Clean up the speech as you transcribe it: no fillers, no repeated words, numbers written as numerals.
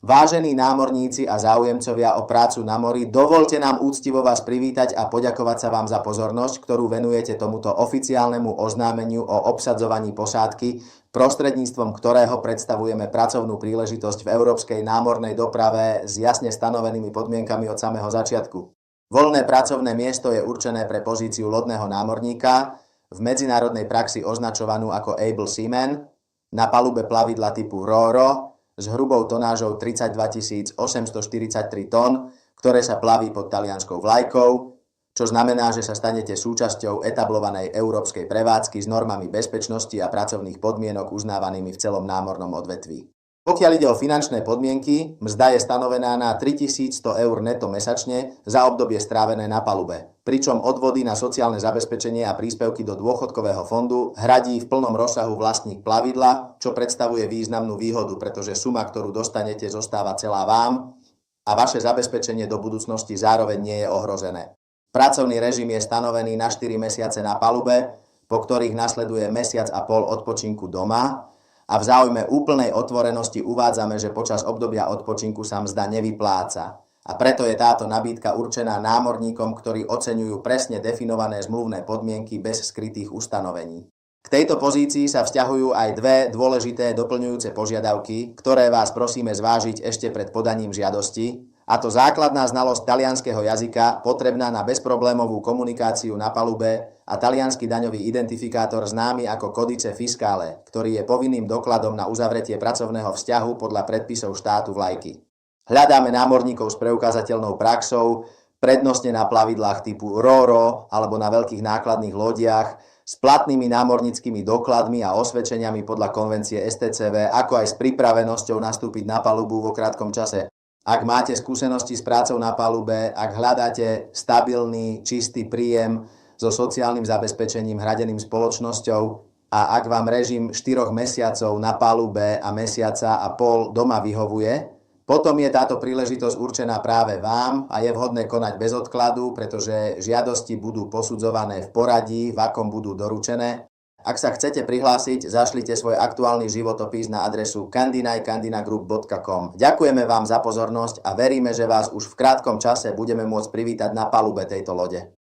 Vážení námorníci a záujemcovia o prácu na mori, dovoľte nám úctivo vás privítať a poďakovať sa vám za pozornosť, ktorú venujete tomuto oficiálnemu oznámeniu o obsadzovaní posádky, prostredníctvom ktorého predstavujeme pracovnú príležitosť v európskej námornej doprave s jasne stanovenými podmienkami od samého začiatku. Voľné pracovné miesto je určené pre pozíciu lodného námorníka, v medzinárodnej praxi označovanú ako Able Seaman, na palube plavidla typu RoRo, s hrubou tonážou 32 843 tón, ktoré sa plaví pod talianskou vlajkou, čo znamená, že sa stanete súčasťou etablovanej európskej prevádzky s normami bezpečnosti a pracovných podmienok uznávanými v celom námornom odvetví. Pokiaľ ide o finančné podmienky, mzda je stanovená na 3100 eur neto mesačne za obdobie strávené na palube, pričom odvody na sociálne zabezpečenie a príspevky do dôchodkového fondu hradí v plnom rozsahu vlastník plavidla, čo predstavuje významnú výhodu, pretože suma, ktorú dostanete, zostáva celá vám a vaše zabezpečenie do budúcnosti zároveň nie je ohrozené. Pracovný režim je stanovený na 4 mesiace na palube, po ktorých nasleduje mesiac a pol odpočinku doma, a v záujme úplnej otvorenosti uvádzame, že počas obdobia odpočinku sa mzda nevypláca. A preto je táto nabídka určená námorníkom, ktorí oceňujú presne definované zmluvné podmienky bez skrytých ustanovení. K tejto pozícii sa vzťahujú aj dve dôležité doplňujúce požiadavky, ktoré vás prosíme zvážiť ešte pred podaním žiadosti, a to základná znalosť talianskeho jazyka, potrebná na bezproblémovú komunikáciu na palube, a taliansky daňový identifikátor známy ako Codice Fiscale, ktorý je povinným dokladom na uzavretie pracovného vzťahu podľa predpisov štátu vlajky. Hľadáme námorníkov s preukázateľnou praxou, prednostne na plavidlách typu RoRo alebo na veľkých nákladných lodiach, s platnými námorníckymi dokladmi a osvedčeniami podľa konvencie STCV, ako aj s pripravenosťou nastúpiť na palubu vo krátkom čase. Ak máte skúsenosti s prácou na palube, ak hľadáte stabilný, čistý príjem so sociálnym zabezpečením hradeným spoločnosťou a ak vám režim 4 mesiacov na palube a mesiaca a pol doma vyhovuje, potom je táto príležitosť určená práve vám a je vhodné konať bez odkladu, pretože žiadosti budú posudzované v poradí, v akom budú doručené. Ak sa chcete prihlásiť, zašlite svoj aktuálny životopis na adresu kandinaj@kandinagroup.com. Ďakujeme vám za pozornosť a veríme, že vás už v krátkom čase budeme môcť privítať na palube tejto lode.